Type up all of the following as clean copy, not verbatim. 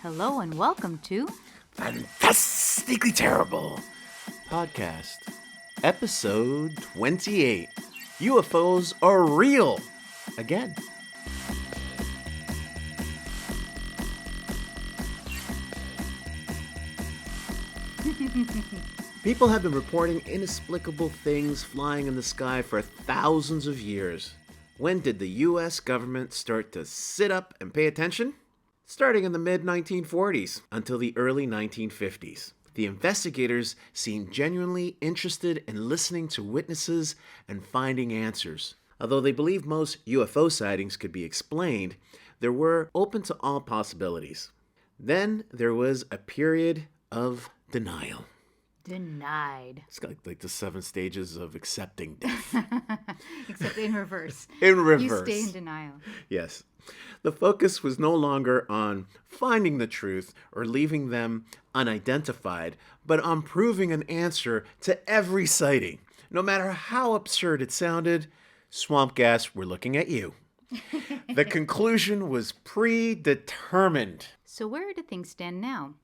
Hello and welcome to Fantastically Terrible Podcast, Episode 28. UFOs are real again. People have been reporting inexplicable things flying in the sky for thousands of years. When did the U.S. government start to sit up and pay attention? Starting in the mid-1940s until the early 1950s. The investigators seemed genuinely interested in listening to witnesses and finding answers. Although they believed most UFO sightings could be explained, they were open to all possibilities. Then there was a period of denial. Denied. It's like the 7 stages of accepting death. Except in reverse. In reverse. You stay in denial. Yes. The focus was no longer on finding the truth or leaving them unidentified, but on proving an answer to every sighting. No matter how absurd it sounded, Swamp Gas, we're looking at you. The conclusion was predetermined. So where do things stand now?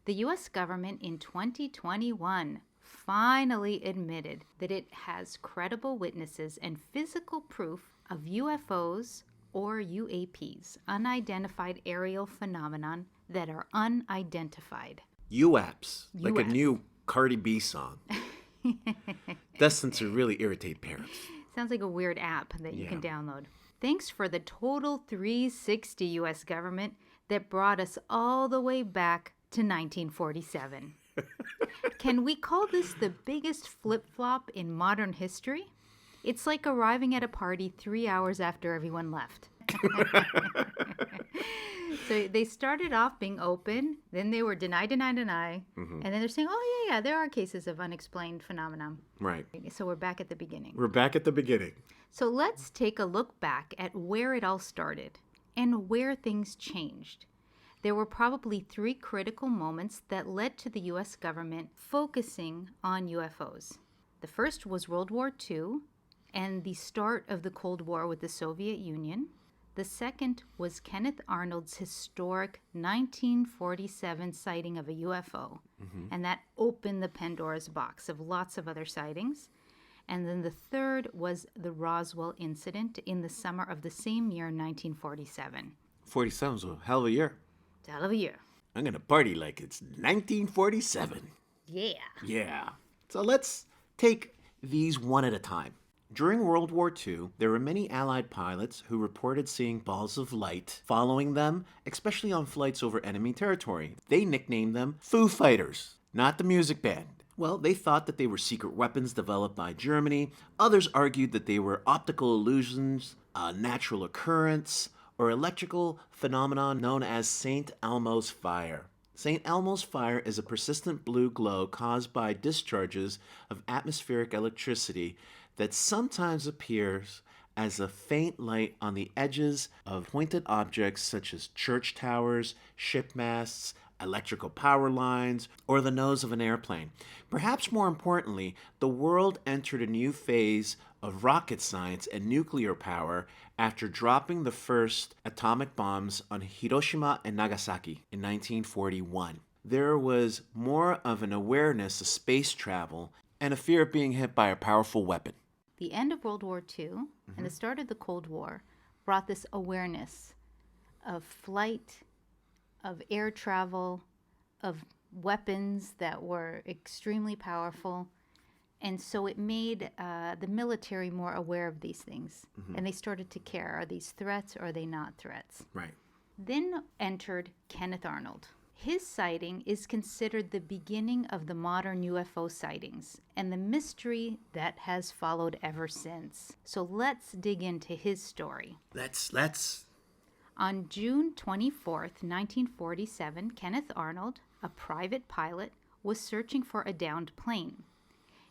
The U.S. government in 2021 finally admitted that it has credible witnesses and physical proof of UFOs or UAPs, unidentified aerial phenomenon that are unidentified. UAPs, like a UAPs. new Cardi B song. Destined to really irritate parents. Sounds like a weird app that you Yeah. can download. Thanks for the total 360 U.S. government that brought us all the way back to 1947. Can we call this the biggest flip-flop in modern history? It's like arriving at a party 3 hours after everyone left. So they started off being open, then they were deny, and then they're saying, oh, yeah, there are cases of unexplained phenomenon. Right. So we're back at the beginning. We're back at the beginning. So let's take a look back at where it all started and where things changed. There were probably 3 critical moments that led to the U.S. government focusing on UFOs. The first was World War II and the start of the Cold War with the Soviet Union. The second was Kenneth Arnold's historic 1947 sighting of a UFO, and that opened the Pandora's box of lots of other sightings. And then the third was the Roswell Incident in the summer of the same year, 1947. 47 was a hell of a year. It's a hell of a year. I'm going to party like it's 1947. Yeah. Yeah. So let's take these one at a time. During World War II, there were many Allied pilots who reported seeing balls of light following them, especially on flights over enemy territory. They nicknamed them FooFighters, not the music band. Well, they thought that they were secret weapons developed by Germany. Others argued that they were optical illusions, a natural occurrence, or electrical phenomenon known as St. Elmo's fire. St. Elmo's fire is a persistent blue glow caused by discharges of atmospheric electricity that sometimes appears as a faint light on the edges of pointed objects such as church towers, ship masts, electrical power lines, or the nose of an airplane. Perhaps more importantly, the world entered a new phase of rocket science and nuclear power after dropping the first atomic bombs on Hiroshima and Nagasaki in 1941. There was more of an awareness of space travel and a fear of being hit by a powerful weapon. The end of World War II and the start of the Cold War brought this awareness of flight, of air travel, of weapons that were extremely powerful. And so it made the military more aware of these things. And they started to care. Are these threats or are they not threats? Right. Then entered Kenneth Arnold. His sighting is considered the beginning of the modern UFO sightings and the mystery that has followed ever since. So let's dig into his story. Let's. On June 24th, 1947, Kenneth Arnold, a private pilot, was searching for a downed plane.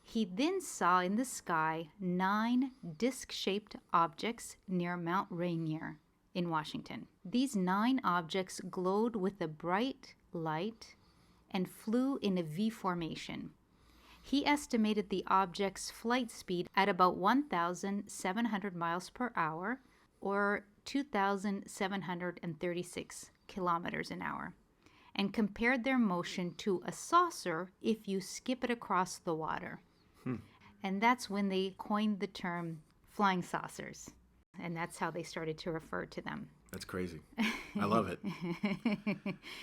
He then saw in the sky 9 disc-shaped objects near Mount Rainier in Washington. These 9 objects glowed with a bright light and flew in a V formation. He estimated the object's flight speed at about 1,700 miles per hour, or 2,736 kilometers an hour. and compared their motion to a saucer if you skip it across the water. And that's when they coined the term flying saucers. And that's how they started to refer to them. That's crazy. I love it.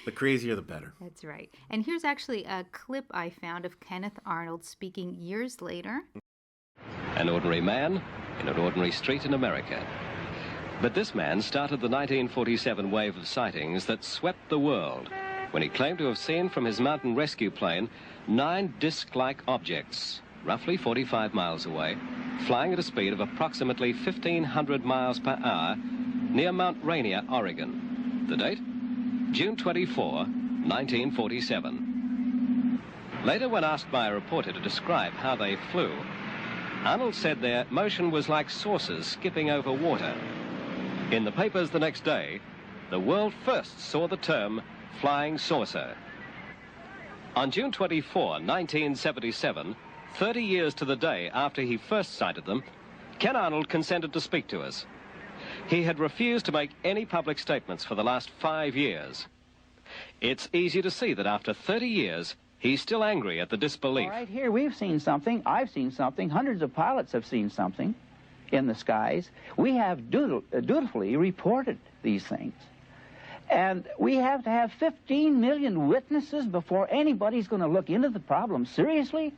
The crazier, the better. That's right. And here's actually a clip I found of Kenneth Arnold speaking years later. An ordinary man in an ordinary street in America. But this man started the 1947 wave of sightings that swept the world when he claimed to have seen from his mountain rescue plane 9 disc-like objects, roughly 45 miles away, flying at a speed of approximately 1,500 miles per hour near Mount Rainier, Oregon. The date? June 24, 1947. Later, when asked by a reporter to describe how they flew, Arnold said their motion was like saucers skipping over water. In the papers the next day, the world first saw the term flying saucer. On June 24, 1977, 30 years to the day after he first sighted them, Ken Arnold consented to speak to us. He had refused to make any public statements for the last 5 years. It's easy to see that after 30 years, he's still angry at the disbelief. All right, here we've seen something, I've seen something, hundreds of pilots have seen something in the skies. We have dutifully reported these things. And we have to have 15 million witnesses before anybody's going to look into the problem seriously?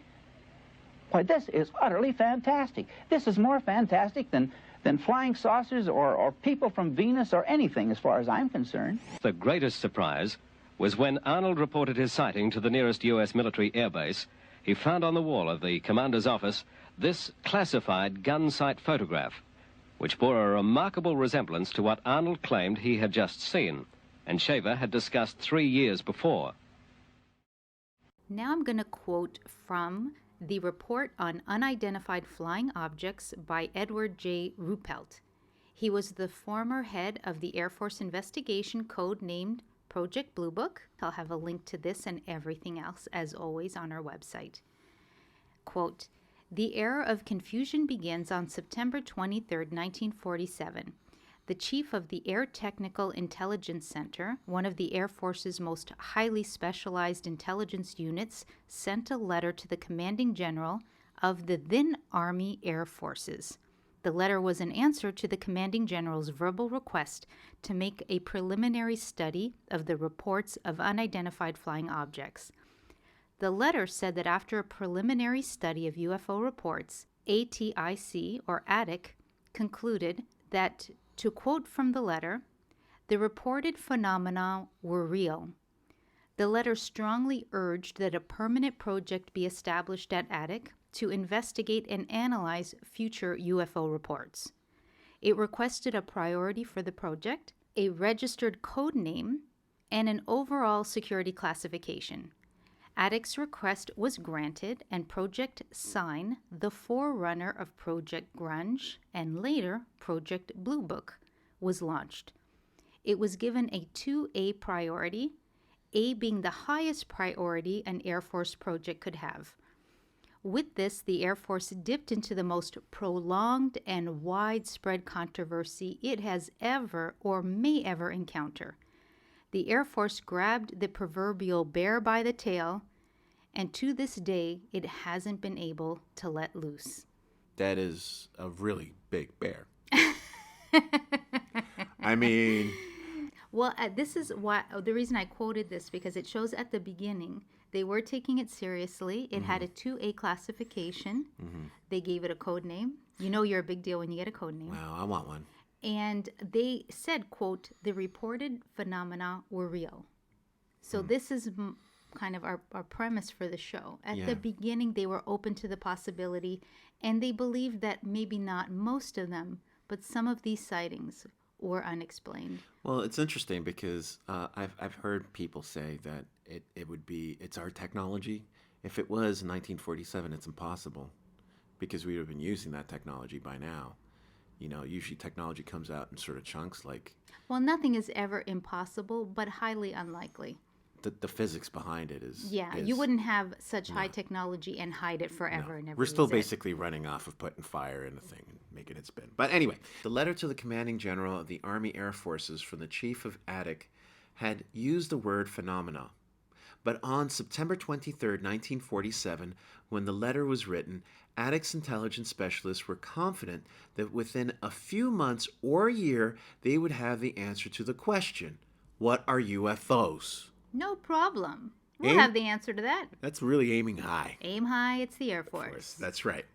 Why, this is utterly fantastic. This is more fantastic than flying saucers or people from Venus or anything as far as I'm concerned. The greatest surprise was when Arnold reported his sighting to the nearest U.S. military airbase. He found on the wall of the commander's office this classified gun sight photograph, which bore a remarkable resemblance to what Arnold claimed he had just seen, and Shaver had discussed 3 years before. Now I'm going to quote from the report on unidentified flying objects by Edward J. Ruppelt. He was the former head of the Air Force investigation code named ProjectBlueBook. I'll have a link to this and everything else, as always, on our website. Quote, "The era of confusion begins on September 23, 1947. The chief of the Air Technical Intelligence Center, one of the Air Force's most highly specialized intelligence units, sent a letter to the commanding general of the then Army Air Forces. The letter was an answer to the commanding general's verbal request to make a preliminary study of the reports of unidentified flying objects. The letter said that after a preliminary study of UFO reports, ATIC, or ATIC, concluded that, to quote from the letter, the reported phenomena were real. The letter strongly urged that a permanent project be established at ATIC to investigate and analyze future UFO reports. It requested a priority for the project, a registered code name, and an overall security classification. ATIC's request was granted, and ProjectSign, the forerunner of ProjectGrudge and later ProjectBlueBook, was launched. It was given a 2A priority, A being the highest priority an Air Force project could have. With this, the Air Force dipped into the most prolonged and widespread controversy it has ever or may ever encounter. The Air Force grabbed the proverbial bear by the tail, and to this day, it hasn't been able to let loose." That is a really big bear. I mean... Well, this is why the reason I quoted this, because it shows at the beginning they were taking it seriously. It had a 2A classification. They gave it a code name. You know you're a big deal when you get a code name. Wow, I want one. And they said, quote, "the reported phenomena were real." So this is kind of our premise for the show. At the beginning, they were open to the possibility, and they believed that maybe not most of them, but some of these sightings were unexplained. Well, it's interesting because I've heard people say that it's our technology. If it was in 1947, it's impossible because we would have been using that technology by now. You know, usually technology comes out in sort of chunks like... Well, nothing is ever impossible, but highly unlikely. The physics behind it is... Yeah, you wouldn't have such high technology and hide it forever and never We're still use it. basically running off of putting fire in a thing and making it spin. But anyway, the letter to the commanding general of the Army Air Forces from the chief of ATIC had used the word phenomena. But on September 23, 1947, when the letter was written, Attic's intelligence specialists were confident that within a few months or a year, they would have the answer to the question, what are UFOs? No problem. We'll have the answer to that. That's really aiming high. Aim high, it's the Air Force. That's right.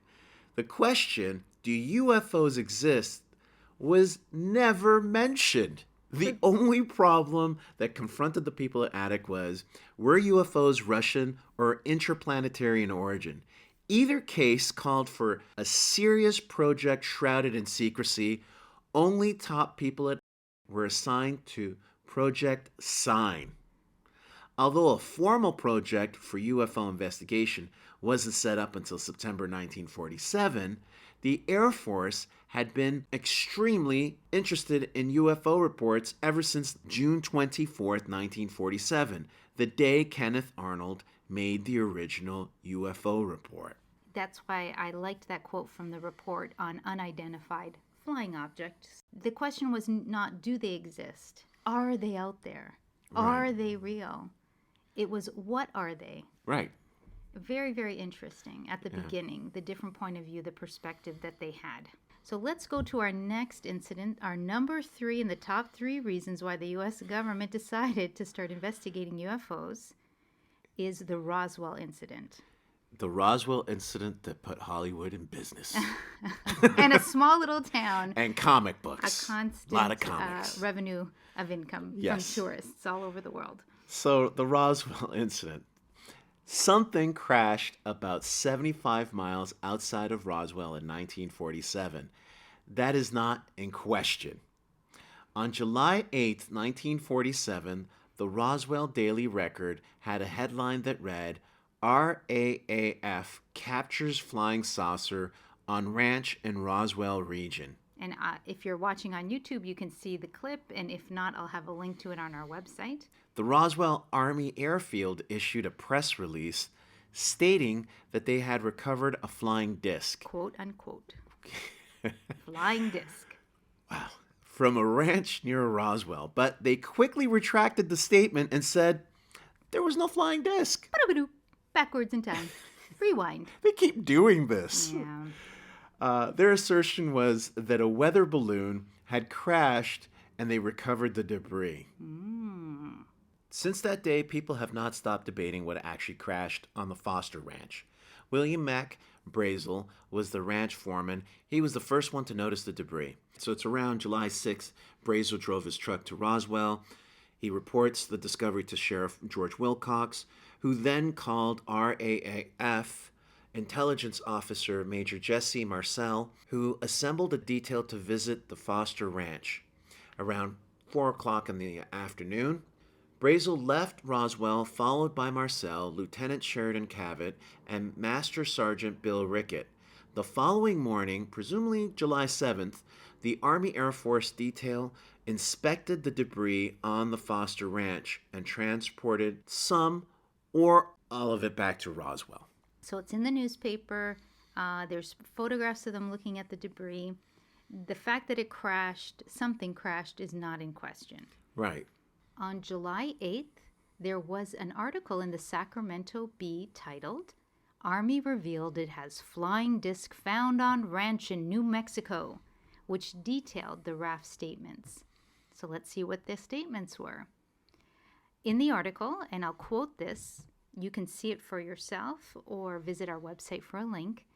The question, do UFOs exist, was never mentioned. The only problem that confronted the people at Attic was, were UFOs Russian or interplanetary in origin? Either case called for a serious project shrouded in secrecy. Only top people at were assigned to ProjectSign. Although a formal project for UFO investigation wasn't set up until September 1947, the Air Force had been extremely interested in UFO reports ever since June 24, 1947, the day Kenneth Arnold made the original UFO report. That's why I liked that quote from the report on unidentified flying objects. The question was not, do they exist? Are they out there? Are they real? It was, what are they? Right. Very, very interesting at the beginning, the different point of view, the perspective that they had. So let's go to our next incident. Our number 3 in the top 3 reasons why the U.S. government decided to start investigating UFOs is the Roswell Incident. The Roswell Incident that put Hollywood in business. And a small little town. And comic books. A constant lot of comics. Revenue of income from tourists all over the world. So the Roswell Incident. Something crashed about 75 miles outside of Roswell in 1947. That is not in question. On July 8, 1947, the Roswell Daily Record had a headline that read, RAAF captures flying saucer on ranch in Roswell region. And if you're watching on YouTube, you can see the clip, and if not, I'll have a link to it on our website. The Roswell Army Airfield issued a press release stating that they had recovered a flying disc. Quote, unquote. Flying disc. Wow. From a ranch near Roswell. But they quickly retracted the statement and said there was no flying disc. Ba-da-ba-doo. Backwards in time. Rewind. They keep doing this. Yeah. Their assertion was that a weather balloon had crashed and they recovered the debris. Since that day, people have not stopped debating what actually crashed on the Foster Ranch. William Mack Brazel was the ranch foreman. He was the first one to notice the debris. So it's around July 6th, Brazel drove his truck to Roswell. He reports the discovery to Sheriff George Wilcox, who then called RAAF intelligence officer Major JesseMarcel, who assembled a detail to visit the Foster Ranch. Around 4 o'clock in the afternoon, Brazel left Roswell, followed by Marcel, Lieutenant Sheridan Cavett, and Master Sergeant Bill Rickett. The following morning, presumably July 7th, the Army Air Force detail inspected the debris on the Foster Ranch and transported some or all of it back to Roswell. So it's in the newspaper. There's photographs of them looking at the debris. The fact that it crashed, something crashed, is not in question. Right. On July 8th, there was an article in the Sacramento Bee titled, Army Revealed It Has Flying Disc Found on Ranch in New Mexico, which detailed the RAF statements. So let's see what the statements were. In the article, and I'll quote this, you can see it for yourself or visit our website for a link.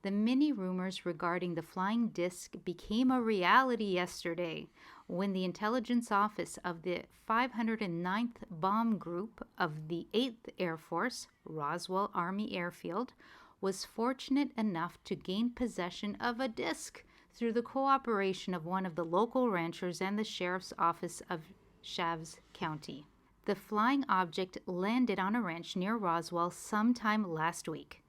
The many rumors regarding the flying disc became a reality yesterday when the intelligence office of the 509th Bomb Group of the 8th Air Force, Roswell Army Airfield, was fortunate enough to gain possession of a disc through the cooperation of one of the local ranchers and the sheriff's office of Chaves County. The flying object landed on a ranch near Roswell sometime last week.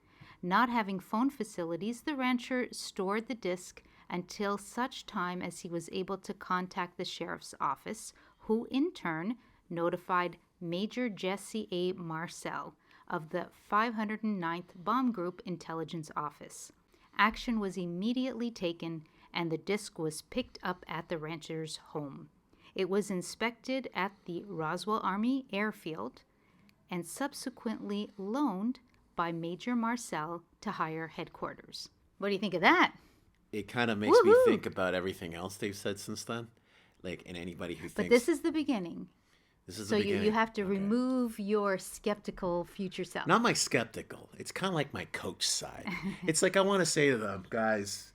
Not having phone facilities, the rancher stored the disc until such time as he was able to contact the sheriff's office, who in turn notified Major Jesse A. Marcel of the 509th Bomb Group Intelligence Office. Action was immediately taken, and the disc was picked up at the rancher's home. It was inspected at the Roswell Army Airfield and subsequently loaned by Major Marcel to higher headquarters. What do you think of that? It kind of makes me Woohoo! think about everything else they've said since then. Like, and anybody who thinks... But this is the beginning. This is So the beginning. you have to remove your skeptical future self. Not my skeptical. It's kind of like my coach side. It's like I want to say to them, guys...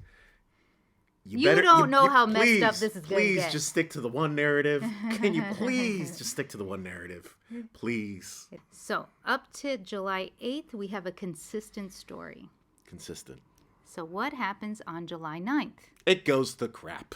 You don't know how messed up this is going to get. Please just stick to the one narrative. Can you please just stick to the one narrative? Please. So up to July 8th, we have a consistent story. Consistent. So what happens on July 9th? It goes to crap.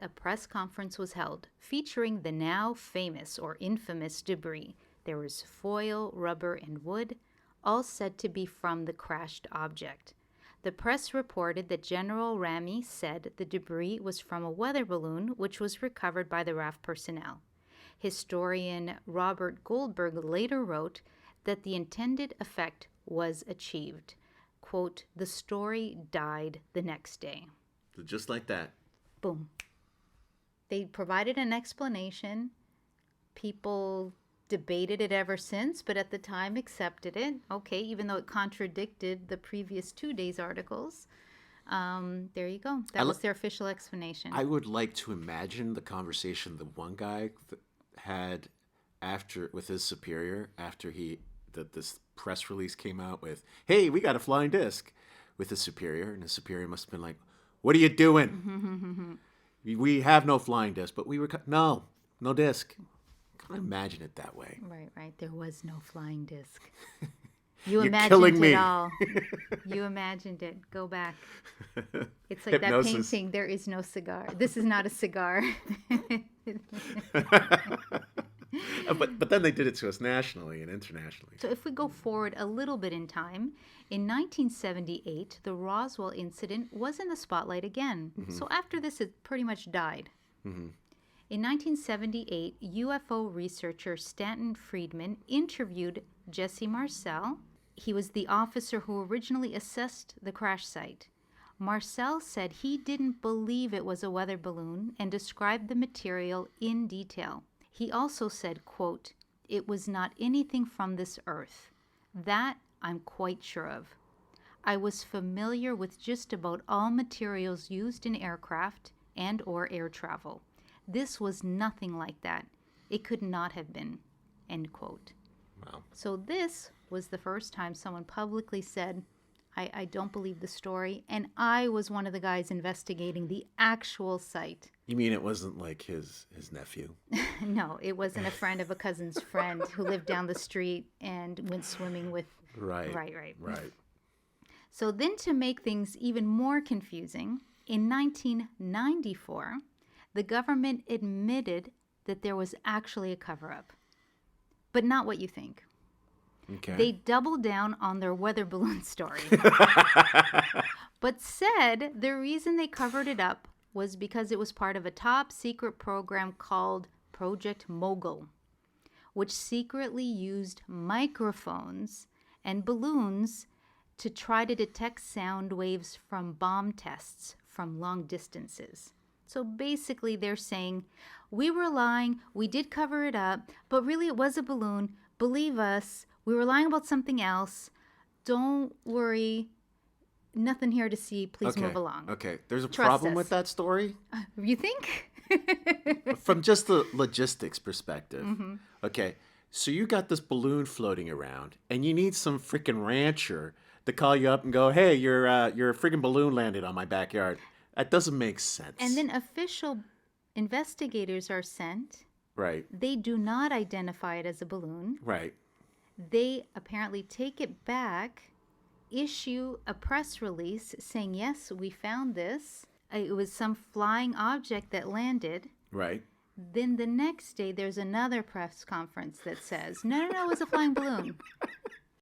A press conference was held featuring the now famous or infamous debris. There was foil, rubber, and wood, all said to be from the crashed object. The press reported that General Ramey said the debris was from a weather balloon, which was recovered by the RAF personnel. Historian Robert Goldberg later wrote that the intended effect was achieved. Quote, the story died the next day. Just like that. Boom. They provided an explanation. People debated it ever since, but at the time accepted it. Okay, even though it contradicted the previous 2 days' articles. There you go. That was their official explanation. I would like to imagine the conversation the one guy had with his superior after this press release came out with, hey, we got a flying disc, with his superior, and his superior must have been like, what are you doing? We have no flying disc, but we were no disc. I can't imagine it that way. Right. There was no flying disc. You You're imagined killing it me. all. You imagined it. Go back. It's like Hypnosis. that painting, There Is No Cigar. This is not a cigar. But then they did it to us nationally and internationally. So if we go forward a little bit in time, in 1978, the Roswell Incident was in the spotlight again. So after this, it pretty much died. In 1978, UFO researcher Stanton Friedman interviewed JesseMarcel. He was the officer who originally assessed the crash site. Marcel said he didn't believe it was a weather balloon and described the material in detail. He also said, quote, it was not anything from this earth. That I'm quite sure of. I was familiar with just about all materials used in aircraft and or air travel. This was nothing like that. It could not have been, end quote. Wow. So this was the first time someone publicly said, I don't believe the story, and I was one of the guys investigating the actual site. You mean it wasn't like his nephew? No, it wasn't a friend of a cousin's friend who lived down the street and went swimming with... Right. Right. So then to make things even more confusing, in 1994, the government admitted that there was actually a cover-up. But not what you think. Okay. They doubled down on their weather balloon story. But said the reason they covered it up was because it was part of a top secret program called ProjectMogul, which secretly used microphones and balloons to try to detect sound waves from bomb tests from long distances. So basically they're saying, we were lying, we did cover it up, but really it was a balloon. Believe us, we were lying about something else. Don't worry. Nothing here to see. Please move along. Okay. There's a Trust problem us. with that story? You think? From just the logistics perspective. Okay. So you got this balloon floating around, and you need some freaking rancher to call you up and go, hey, your freaking balloon landed on my backyard. That doesn't make sense. And then official investigators are sent. Right. They do not identify it as a balloon. Right. They apparently take it back, issue a press release saying, yes, we found this. It was some flying object that landed. Right. Then the next day, there's another press conference that says, no, it was a flying balloon.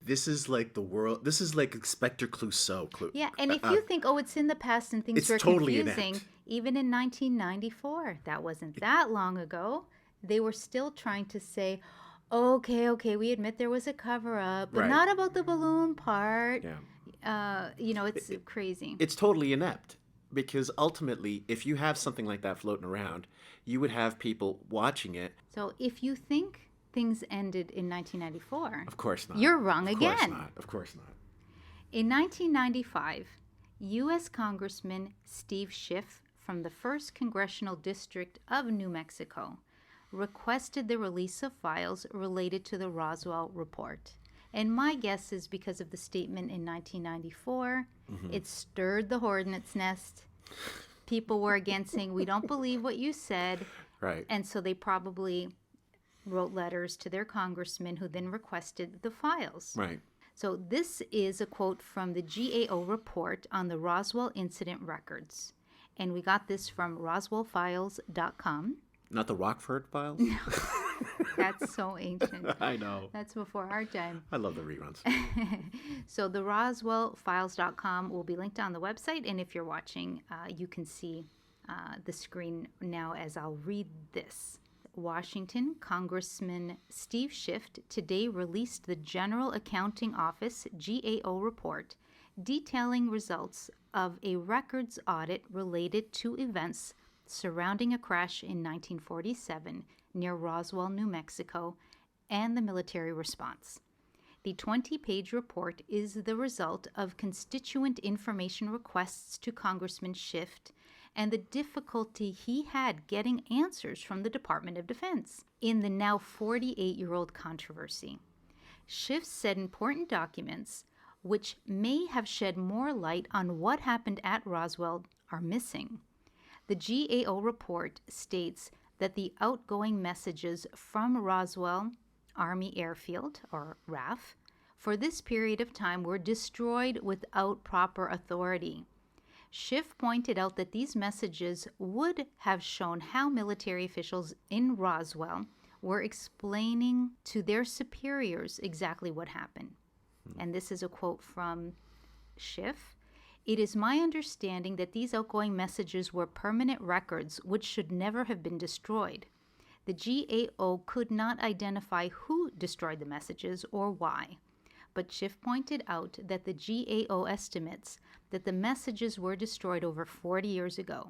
This is like This is like Inspector Clouseau. Yeah, and if you think, it's in the past and things it's were totally confusing, inept. Even in 1994, that wasn't that long ago, they were still trying to say, okay, we admit there was a cover-up, but not about the balloon part. Yeah. It's crazy. It's totally inept. Because ultimately, if you have something like that floating around, you would have people watching it. So if you think things ended in 1994, Of course not. you're wrong Of again. course not. Of course not. In 1995, U.S. Congressman Steve Schiff from the 1st Congressional District of New Mexico requested the release of files related to the Roswell report. And my guess is because of the statement in 1994, it stirred the hornet's nest. People were again saying, we don't believe what you said. Right. And so they probably wrote letters to their congressman who then requested the files. Right. So this is a quote from the GAO report on the Roswell Incident records. And we got this from roswellfiles.com. Not the Rockford Files? That's so ancient. I know. That's before our time. I love the reruns. So the roswellfiles.com will be linked on the website. And if you're watching, you can see the screen now as I'll read this. Washington Congressman Steve Schiff today released the General Accounting Office GAO report detailing results of a records audit related to events surrounding a crash in 1947 near Roswell, New Mexico, and the military response. The 20-page report is the result of constituent information requests to Congressman Schiff and the difficulty he had getting answers from the Department of Defense in the now 48-year-old controversy. Schiff said important documents, which may have shed more light on what happened at Roswell, are missing. The GAO report states that the outgoing messages from Roswell Army Airfield, or RAF, for this period of time were destroyed without proper authority. Schiff pointed out that these messages would have shown how military officials in Roswell were explaining to their superiors exactly what happened. And this is a quote from Schiff. It is my understanding that these outgoing messages were permanent records which should never have been destroyed. The GAO could not identify who destroyed the messages or why. But Schiff pointed out that the GAO estimates that the messages were destroyed over 40 years ago,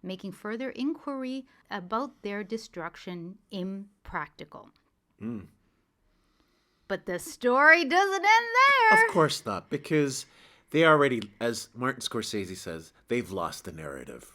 making further inquiry about their destruction impractical. But the story doesn't end there. Of course not, because they already, as Martin Scorsese says, they've lost the narrative.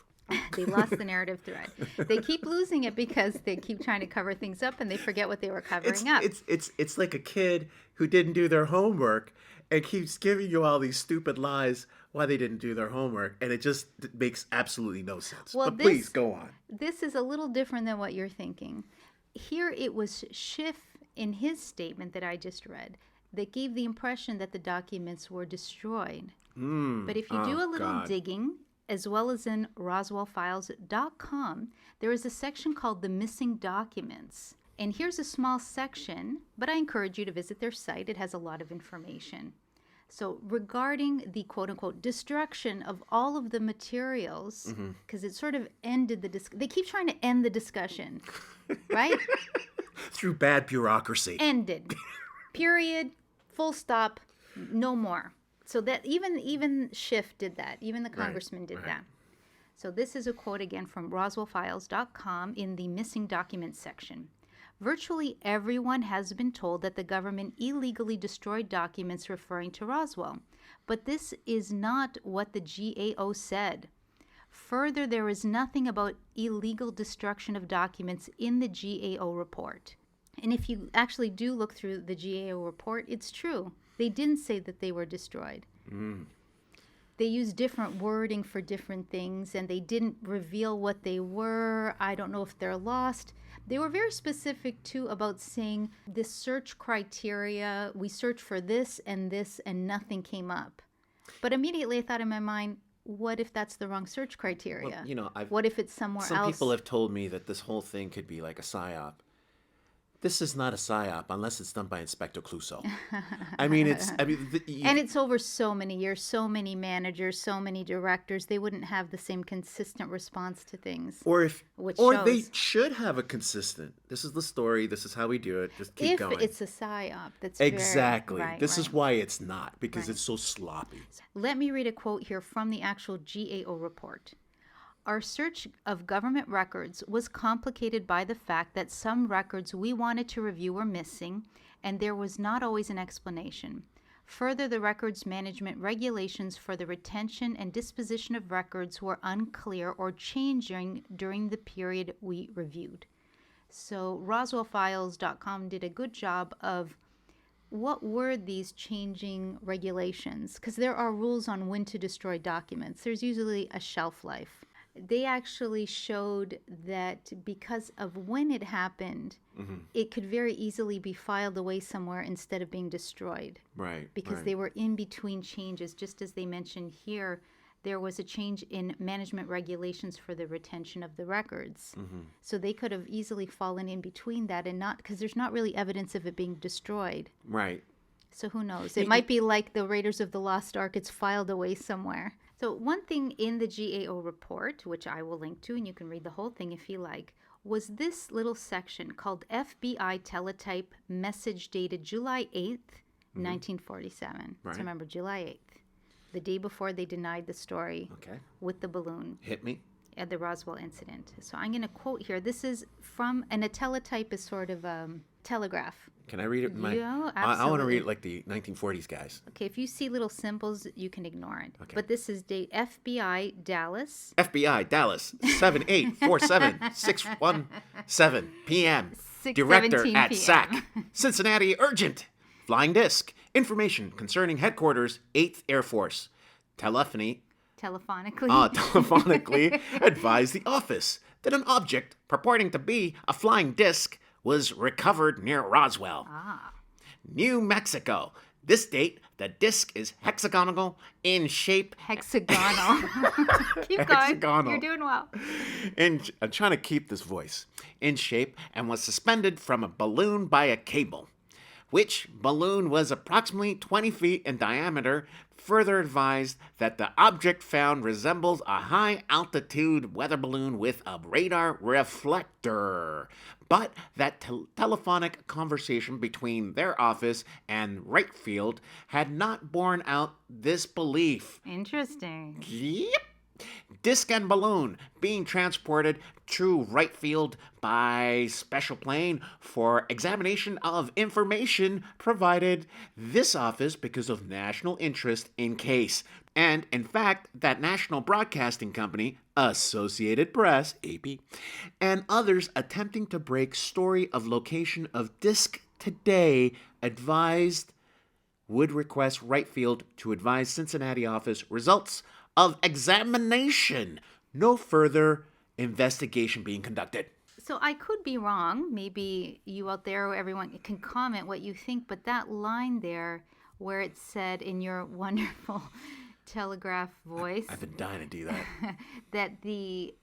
They lost the narrative thread. They keep losing it because they keep trying to cover things up and they forget what they were covering up. It's like a kid who didn't do their homework and keeps giving you all these stupid lies why they didn't do their homework, and it just makes absolutely no sense. Well, but please, go on. This is a little different than what you're thinking. Here it was Schiff in his statement that I just read that gave the impression that the documents were destroyed. But if you do a little digging, as well as in roswellfiles.com, there is a section called the missing documents. And here's a small section, but I encourage you to visit their site. It has a lot of information. So regarding the quote-unquote destruction of all of the materials, because it sort of ended the they keep trying to end the discussion, right? Through bad bureaucracy. Ended. Period. Full stop. No more. So that even Schiff did that. Even the congressman did that. So this is a quote again from roswellfiles.com in the missing documents section. Virtually everyone has been told that the government illegally destroyed documents referring to Roswell, but this is not what the GAO said. Further, there is nothing about illegal destruction of documents in the GAO report. And if you actually do look through the GAO report, it's true. They didn't say that they were destroyed. They used different wording for different things, and they didn't reveal what they were. I don't know if they're lost. They were very specific, too, about saying this search criteria, we searched for this, and nothing came up. But immediately I thought in my mind, what if that's the wrong search criteria? Well, what if it's somewhere else? Some people have told me that this whole thing could be like a psyop This is not a psyop unless it's done by Inspector Clouseau. And it's over so many years, so many managers, so many directors. They wouldn't have the same consistent response to things. Or they shows. should have a consistent. This is the story. This is how we do it. Just keep going. If it's a psyop, that's exactly. Right, this right. is why it's not, because it's so sloppy. Let me read a quote here from the actual GAO report. Our search of government records was complicated by the fact that some records we wanted to review were missing, and there was not always an explanation. Further, the records management regulations for the retention and disposition of records were unclear or changing during the period we reviewed. So RoswellFiles.com did a good job of what were these changing regulations? Because there are rules on when to destroy documents. There's usually a shelf life. They actually showed that because of when it happened, it could very easily be filed away somewhere instead of being destroyed. Right. Because they were in between changes. Just as they mentioned here, there was a change in management regulations for the retention of the records. So they could have easily fallen in between that and not, because there's not really evidence of it being destroyed. Right. So who knows? It might be like the Raiders of the Lost Ark. It's filed away somewhere. So one thing in the GAO report, which I will link to, and you can read the whole thing if you like, was this little section called FBI Teletype Message dated July 8th, 1947. Right. So remember, July 8th, the day before they denied the story with the balloon. Hit me. At the Roswell Incident. So I'm going to quote here. This is from, and a teletype is sort of a telegraph. Can I read it? Yeah, I want to read absolutely. it like the 1940s guys. Okay, if you see little symbols, you can ignore it. Okay. But this is date FBI Dallas. FBI Dallas 7847-617 p.m. 6:17 Director at p.m. SAC. Cincinnati urgent. Flying disc. Information concerning headquarters 8th Air Force. Telephonically advised the office that an object purporting to be a flying disc was recovered near Roswell, New Mexico. This date, the disc is hexagonal in shape. Hexagonal. Keep going. Hexagonal. You're doing well. I'm trying to keep this voice. In shape and was suspended from a balloon by a cable, which balloon was approximately 20 feet in diameter. Further advised that the object found resembles a high-altitude weather balloon with a radar reflector, but that telephonic conversation between their office and Wright Field had not borne out this belief. Interesting. Yep. Disc and balloon being transported to Wright Field by special plane for examination of information provided this office because of national interest in case. And in fact, that National Broadcasting Company, Associated Press, AP, and others attempting to break story of location of disc today advised would request Wright Field to advise Cincinnati office results of examination. No further investigation being conducted. So I could be wrong. Maybe you out there or everyone can comment what you think, but that line there where it said in your wonderful telegraph voice I've been dying to do that. that the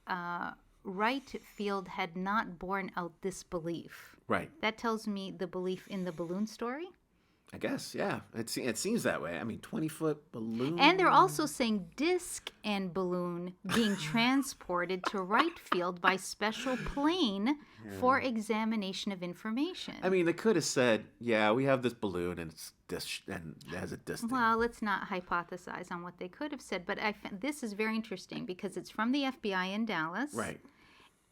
Wright Field had not borne out this belief. Right. That tells me the belief in the balloon story. I guess, yeah. It seems that way. I mean, 20-foot balloon. And they're also saying disc and balloon being transported to Wright Field by special plane for examination of information. I mean, they could have said, yeah, we have this balloon and it's disc and it has a disc. Well, let's not hypothesize on what they could have said, but this is very interesting because it's from the FBI in Dallas. Right.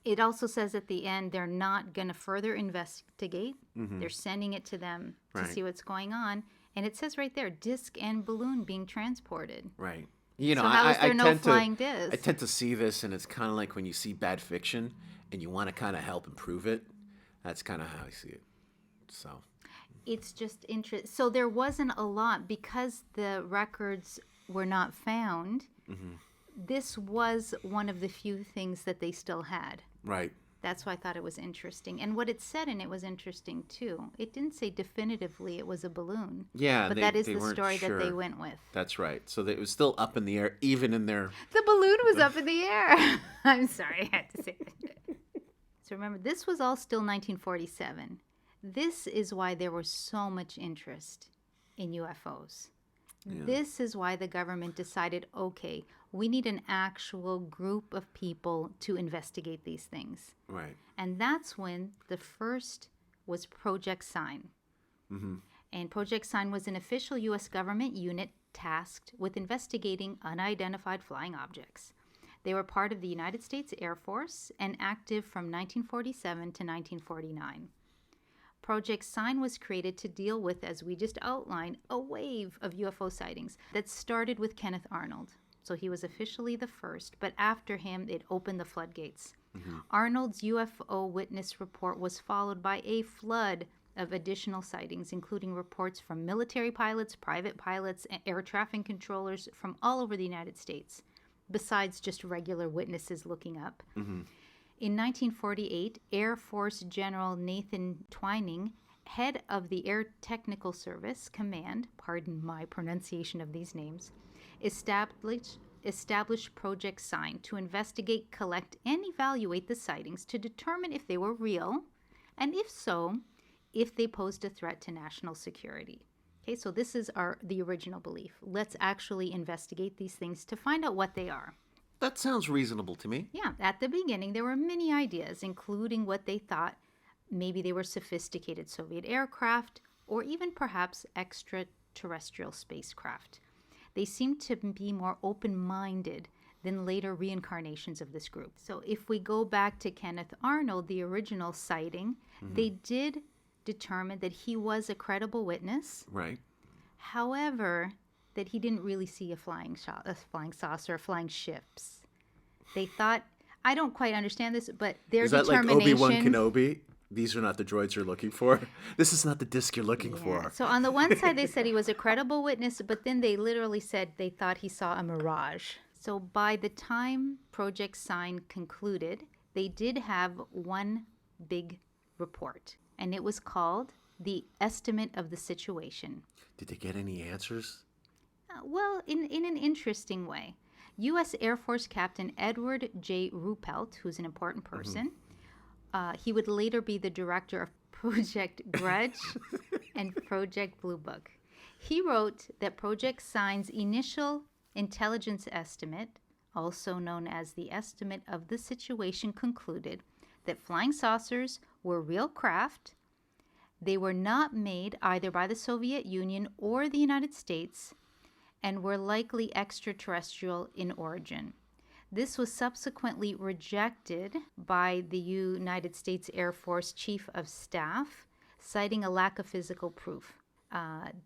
It also says at the end they're not going to further investigate. They're sending it to them to see what's going on. And it says right there, disc and balloon being transported. Right. You know, So how is there no flying disc? I tend to see this, and it's kind of like when you see bad fiction and you want to kind of help improve it. That's kind of how I see it. So It's just interesting. So there wasn't a lot because the records were not found. This was one of the few things that they still had. right. That's why I thought it was interesting. And what it said in it was interesting, too. It didn't say definitively it was a balloon. Yeah, But they- that is they the weren't story that they sure. went with. That's right. So it was still up in the air, even in their. The balloon was up in the air. I'm sorry, I had to say that. So remember, this was all still 1947. This is why there was so much interest in UFOs. Yeah. This is why the government decided, okay, we need an actual group of people to investigate these things. Right. And that's when the first was ProjectSign. Mm-hmm. And ProjectSign was an official U.S. government unit tasked with investigating unidentified flying objects. They were part of the United States Air Force and active from 1947 to 1949. ProjectSign was created to deal with, as we just outlined, a wave of UFO sightings that started with Kenneth Arnold. So he was officially the first, but after him, it opened the floodgates. Mm-hmm. Arnold's UFO witness report was followed by a flood of additional sightings, including reports from military pilots, private pilots, and air traffic controllers from all over the United States, besides just regular witnesses looking up. Mm-hmm. In 1948, Air Force General Nathan Twining, head of the Air Technical Service Command, pardon my pronunciation of these names, established ProjectSign to investigate, collect, and evaluate the sightings to determine if they were real, and if so, if they posed a threat to national security. Okay, so this is the original belief. Let's actually investigate these things to find out what they are. That sounds reasonable to me. Yeah, at the beginning, there were many ideas, including what they thought maybe they were sophisticated Soviet aircraft or even perhaps extraterrestrial spacecraft. They seemed to be more open-minded than later reincarnations of this group. So if we go back to Kenneth Arnold, the original sighting, they did determine that he was a credible witness. Right. However, that he didn't really see a flying saucer, or flying ships. They thought, I don't quite understand this, but their Is that determination. like Obi-Wan Kenobi? These are not the droids you're looking for. This is not the disc you're looking for. So on the one side, they said he was a credible witness, but then they literally said they thought he saw a mirage. So by the time ProjectSign concluded, they did have one big report, and it was called the Estimate of the Situation. Did they get any answers? Well, in an interesting way. U.S. Air Force Captain Edward J. Ruppelt, who's an important person, he would later be the director of ProjectGrudge and ProjectBlueBook. He wrote that ProjectSign's initial intelligence estimate, also known as the Estimate of the Situation, concluded that flying saucers were real craft. They were not made either by the Soviet Union or the United States, and were likely extraterrestrial in origin. This was subsequently rejected by the United States Air Force Chief of Staff, citing a lack of physical proof.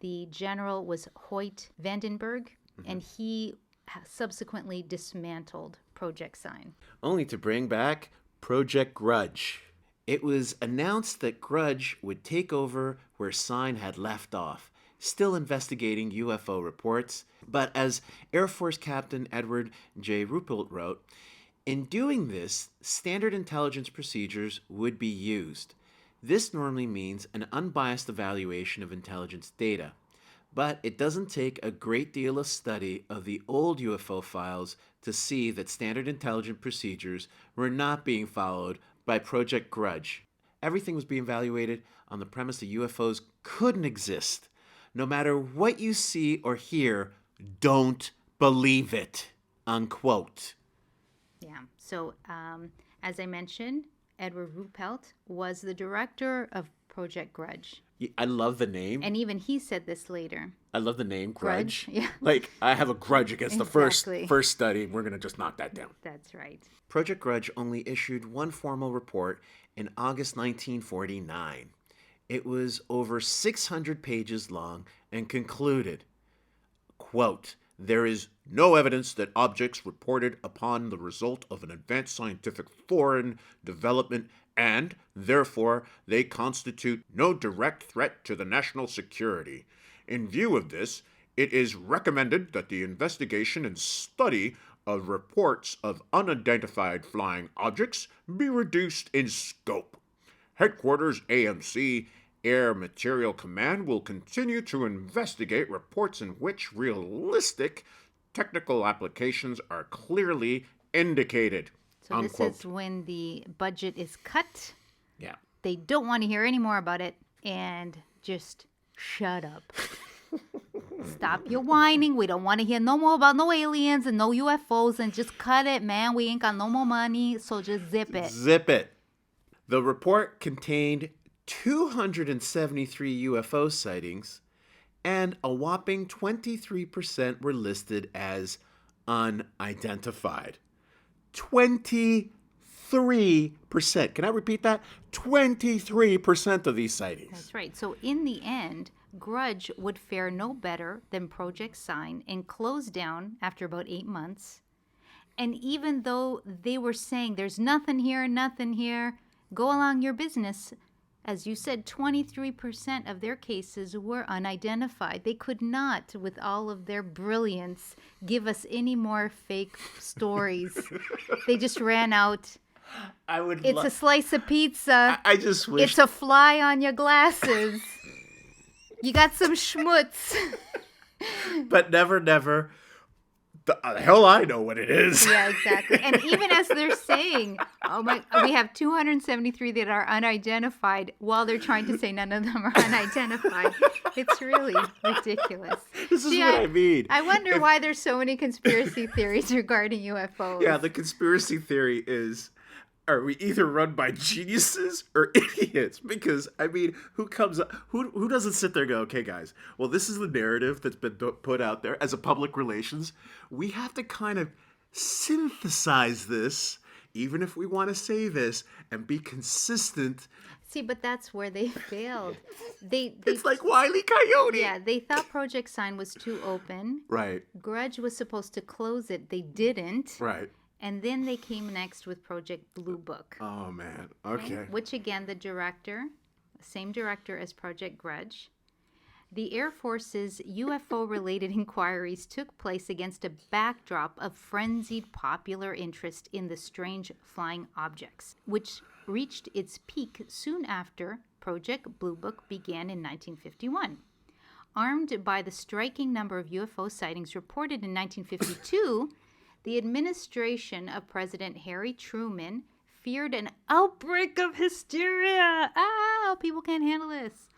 The general was Hoyt Vandenberg, and he subsequently dismantled ProjectSign. Only to bring back ProjectGrudge. It was announced that Grudge would take over where Sign had left off, still investigating UFO reports, but as Air Force Captain Edward J. Ruppelt wrote, in doing this, standard intelligence procedures would be used. This normally means an unbiased evaluation of intelligence data, but it doesn't take a great deal of study of the old UFO files to see that standard intelligence procedures were not being followed by ProjectGrudge. Everything was being evaluated on the premise that UFOs couldn't exist. No matter what you see or hear, don't believe it, unquote. Yeah, so as I mentioned, Edward Ruppelt was the director of ProjectGrudge. I love the name. And even he said this later. I love the name, Grudge. Yeah. Like, I have a grudge against the first study, and we're going to just knock that down. That's right. ProjectGrudge only issued one formal report in August 1949. It was over 600 pages long and concluded, quote, there is no evidence that objects reported upon the result of an advanced scientific foreign development and, therefore, they constitute no direct threat to the national security. In view of this, it is recommended that the investigation and study of reports of unidentified flying objects be reduced in scope. Headquarters AMC Air Material Command will continue to investigate reports in which realistic technical applications are clearly indicated. So unquote. This is when the budget is cut. Yeah. They don't want to hear any more about it. and just shut up. Stop your whining. We don't want to hear no more about no aliens and no UFOs, and just cut it, man. We ain't got no more money, so just zip it. Zip it. The report contained 273 UFO sightings, and a whopping 23% were listed as unidentified. 23%. Can I repeat that? 23% of these sightings. That's right. So in the end, Grudge would fare no better than ProjectSign and close down after about 8 months. And even though they were saying there's nothing here, go along your business, as you said, 23% of their cases were unidentified. They could not, with all of their brilliance, give us any more fake stories. They just ran out. It's a slice of pizza. I just wish. It's a fly on your glasses. You got some schmutz. But never. The hell I know what it is. Yeah, exactly. And even as they're saying, we have 273 that are unidentified, while they're trying to say none of them are unidentified. It's really ridiculous. This is what I mean. I wonder why there's so many conspiracy theories regarding UFOs. Yeah, the conspiracy theory is, are we either run by geniuses or idiots? Because, I mean, who doesn't sit there and go, okay, guys, well, this is the narrative that's been put out there as a public relations. We have to kind of synthesize this, even if we want to say this, and be consistent. See, but that's where they failed. It's like Wile E. Coyote. Yeah, they thought ProjectSign was too open. Right. Grudge was supposed to close it. They didn't. Right. And then they came next with ProjectBlueBook. Oh, man. Okay. Which, again, same director as ProjectGrudge. The Air Force's UFO-related inquiries took place against a backdrop of frenzied popular interest in the strange flying objects, which reached its peak soon after ProjectBlueBook began in 1951. Armed by the striking number of UFO sightings reported in 1952, the administration of President Harry Truman feared an outbreak of hysteria. People can't handle this.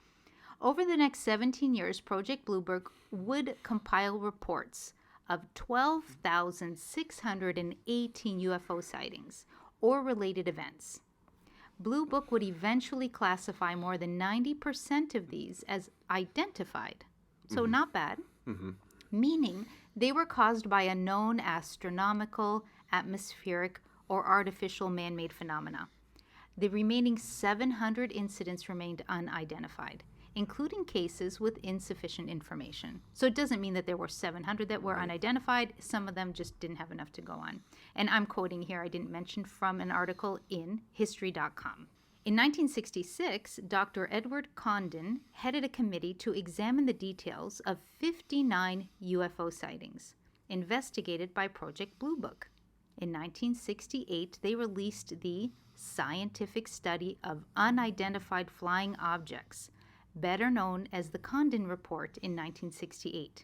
Over the next 17 years, ProjectBlueBook would compile reports of 12,618 UFO sightings or related events. Blue Book would eventually classify more than 90% of these as identified, so not bad, meaning they were caused by a known astronomical, atmospheric, or artificial man-made phenomena. The remaining 700 incidents remained unidentified, including cases with insufficient information. So it doesn't mean that there were 700 that were unidentified. Some of them just didn't have enough to go on. And I'm quoting here, I didn't mention from an article in History.com. In 1966, Dr. Edward Condon headed a committee to examine the details of 59 UFO sightings investigated by ProjectBlueBook. In 1968, they released the Scientific Study of Unidentified Flying Objects, better known as the Condon Report, in 1968.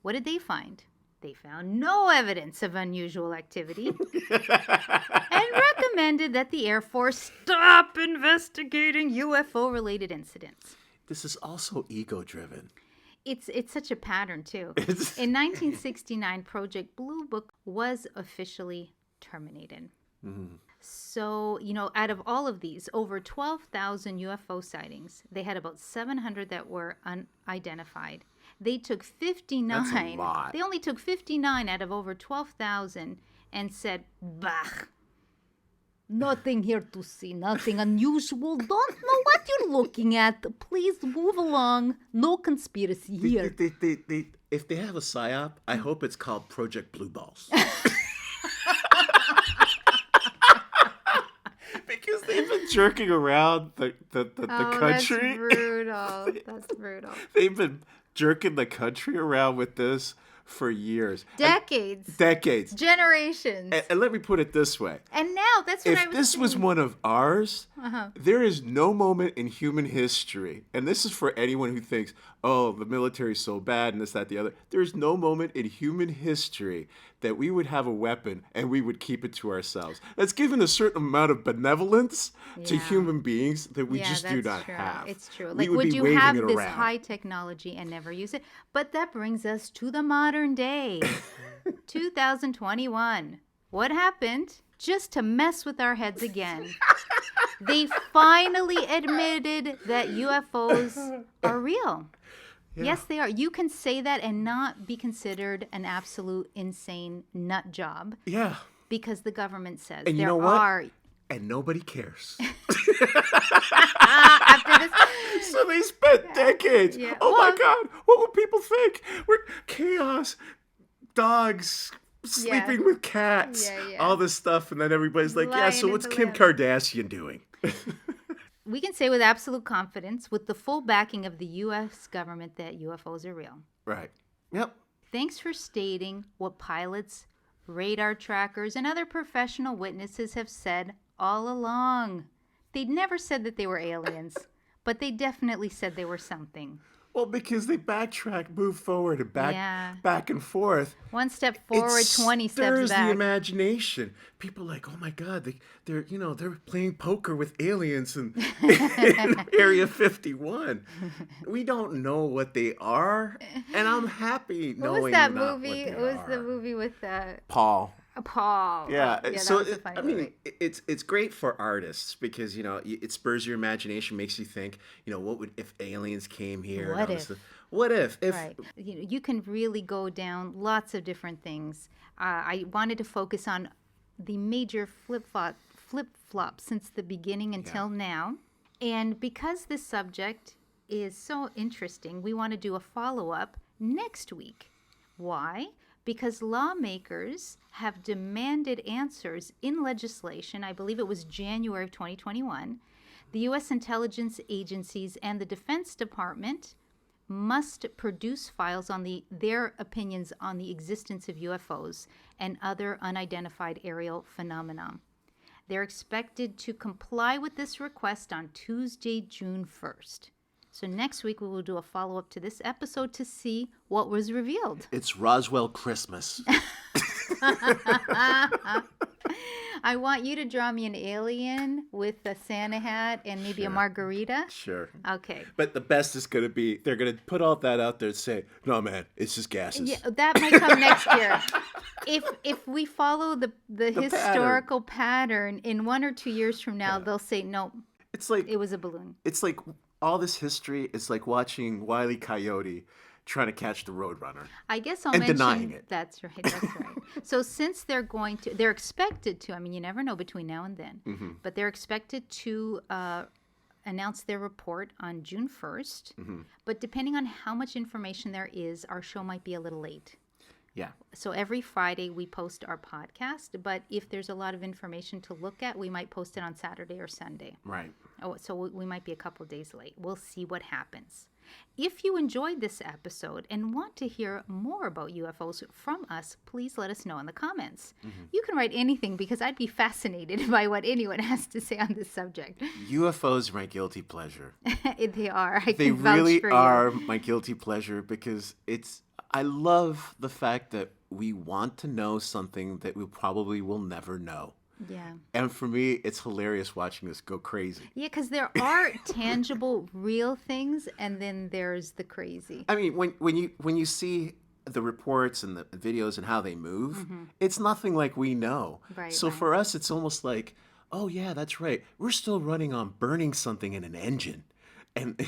What did they find? They found no evidence of unusual activity and recommended that the Air Force stop investigating UFO-related incidents. This is also ego-driven. It's such a pattern, too. In 1969, ProjectBlueBook was officially terminated. Mm-hmm. So, out of all of these, over 12,000 UFO sightings, they had about 700 that were unidentified. They took 59. That's a lot. They only took 59 out of over 12,000 and said, bah, nothing here to see, nothing unusual. Don't know what you're looking at. Please move along. No conspiracy here. If they have a PSYOP, I hope it's called Project Blue Balls. Because they've been jerking around the country. That's brutal. They've been jerking the country around with this for years. Decades. Decades. Generations. And let me put it this way. And now, that's what I If was this was saying. one of ours, there is no moment in human history, and this is for anyone who thinks, oh, the military's so bad and this, that, the other. There's no moment in human history that we would have a weapon and we would keep it to ourselves. That's given a certain amount of benevolence to Yeah. human beings that we just do that's not true. have. It's true. We Like, would be you waving have it this around. high technology and never use it? But that brings us to the modern day, 2021. What happened? Just to mess with our heads again. They finally admitted that UFOs are real. Yeah. Yes, they are. You can say that and not be considered an absolute insane nut job Yeah. because the government says And you there know what? are. And nobody cares. After this, So they spent decades. Yeah. Oh my Well- God, what will people think? We're chaos, dogs sleeping with cats, Yeah. all this stuff, and then everybody's like, yeah, so Lion what's in the Kim lamp. Kardashian doing? we can say with absolute confidence, with the full backing of the U.S. government, that UFOs are real. Right. Yep. Thanks for stating what pilots, radar trackers, and other professional witnesses have said all along. They'd never said that they were aliens, but they definitely said they were something. Well, because they backtrack, move forward, and Yeah. back and forth. One step forward, 20 steps stirs the back. imagination. People are like, oh my God, they're playing poker with aliens in Area 51. We don't know what they are, and I'm happy What knowing was that not movie? what they It was are. the movie with Paul. Paul. Yeah, that so was a funny movie. it's great for artists because it spurs your imagination, makes you think. What would if aliens came here? and What all this if? stuff. What if? Right. You can really go down lots of different things. I wanted to focus on the major flip-flop since the beginning until now. And because this subject is so interesting, we want to do a follow-up next week. Why? Because lawmakers have demanded answers in legislation. I believe it was January of 2021. The U.S. intelligence agencies and the Defense Department must produce files on their opinions on the existence of UFOs and other unidentified aerial phenomena. They're expected to comply with this request on Tuesday, June 1st. So next week we will do a follow-up to this episode to see what was revealed. It's Roswell Christmas. I want you to draw me an alien with a Santa hat and maybe a margarita. Sure. Okay. But the best is going to be, they're going to put all that out there and say, no, man, it's just gases. Yeah, that might come next year. If we follow the historical pattern, in 1 or 2 years from now, they'll say, no, It's like it was a balloon. It's like all this history is like watching Wile E. Coyote trying to catch the Roadrunner. I guess I'll and mention denying it. That's right. So since they're expected to, I mean, you never know between now and then, Mm-hmm. but they're expected to announce their report on June 1st. Mm-hmm. But depending on how much information there is, our show might be a little late. Yeah. So every Friday we post our podcast, but if there's a lot of information to look at, we might post it on Saturday or Sunday. Right. Oh, so we might be a couple days late. We'll see what happens. If you enjoyed this episode and want to hear more about UFOs from us, please let us know in the comments. Mm-hmm. You can write anything because I'd be fascinated by what anyone has to say on this subject. UFOs are my guilty pleasure. They are. I They can vouch really for are you. my guilty pleasure because I love the fact that we want to know something that we probably will never know. Yeah. And for me, it's hilarious watching this go crazy. Yeah, because there are tangible, real things, and then there's the crazy. I mean, when you see the reports and the videos and how they move, it's nothing like we know. Right, so right. for us, it's almost like, oh yeah, that's right. We're still running on burning something in an engine, and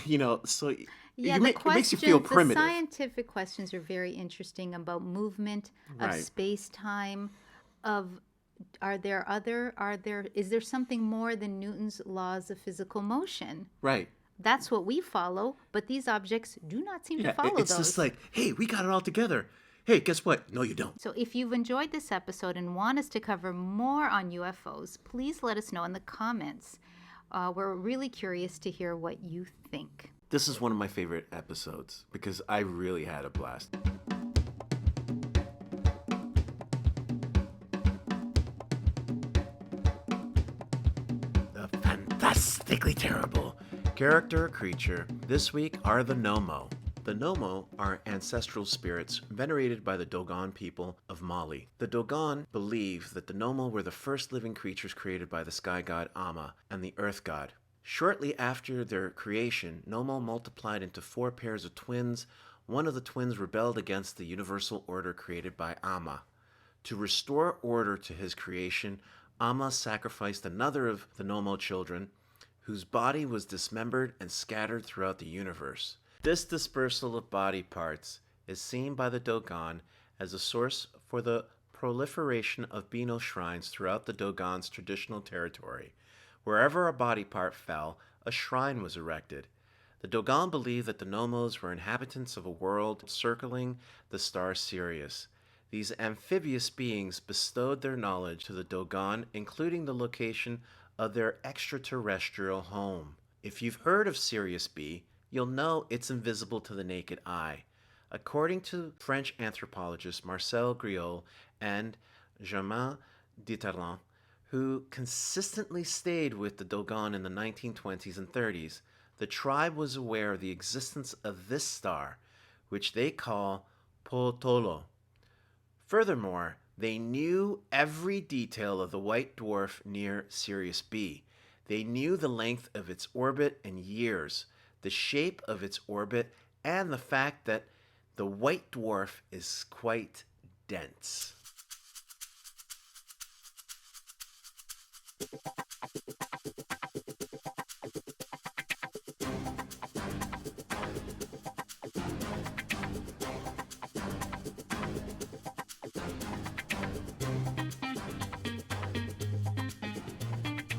so Yeah, it makes you feel primitive. The scientific questions are very interesting about movement of Right. space-time, is there something more than Newton's laws of physical motion? Right. That's what we follow, but these objects do not seem to follow it's those. just like, hey, we got it all together. Hey, guess what? No, you don't. So if you've enjoyed this episode and want us to cover more on UFOs, please let us know in the comments. We're really curious to hear what you think. This is one of my favorite episodes because I really had a blast. Fantastically terrible. Character or creature this week are the Nommo. The Nommo are ancestral spirits venerated by the Dogon people of Mali. The Dogon believe that the Nommo were the first living creatures created by the sky god Amma and the earth god. Shortly after their creation, Nommo multiplied into 4 pairs of twins. One of the twins rebelled against the universal order created by Amma. To restore order to his creation, Amma sacrificed another of the Nommo children, whose body was dismembered and scattered throughout the universe. This dispersal of body parts is seen by the Dogon as a source for the proliferation of Beano shrines throughout the Dogon's traditional territory. Wherever a body part fell, a shrine was erected. The Dogon believed that the Nommos were inhabitants of a world circling the star Sirius. These amphibious beings bestowed their knowledge to the Dogon, including the location of their extraterrestrial home. If you've heard of Sirius B, you'll know it's invisible to the naked eye. According to French anthropologists Marcel Griot and Germain Diterland, who consistently stayed with the Dogon in the 1920s and 30s, the tribe was aware of the existence of this star, which they call Potolo. Furthermore, they knew every detail of the white dwarf near Sirius B. They knew the length of its orbit in years, the shape of its orbit, and the fact that the white dwarf is quite dense.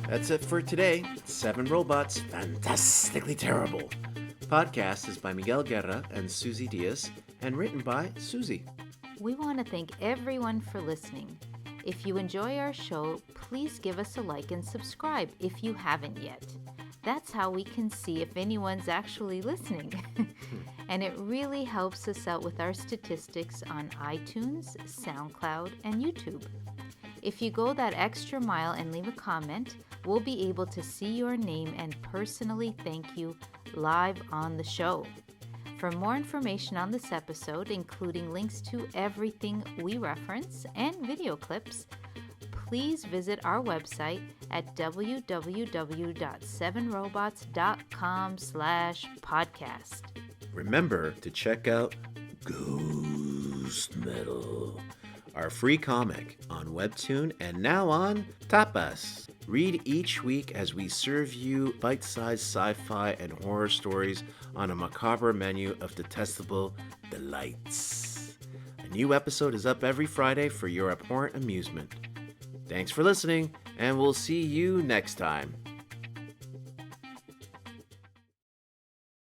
That's it for today. 7Robots, Fantastically Terrible. Podcast is by Miguel Guerra and Susie Diaz, and written by Susie. We want to thank everyone for listening. If you enjoy our show, please give us a like and subscribe if you haven't yet. That's how we can see if anyone's actually listening. And it really helps us out with our statistics on iTunes, SoundCloud, and YouTube. If you go that extra mile and leave a comment, we'll be able to see your name and personally thank you live on the show. For more information on this episode, including links to everything we reference and video clips, please visit our website at www.7robots.com/podcast. Remember to check out Ghost Metal, our free comic on Webtoon and now on Tapas. Read each week as we serve you bite-sized sci-fi and horror stories on a macabre menu of detestable delights. A new episode is up every Friday for your abhorrent amusement. Thanks for listening, and we'll see you next time.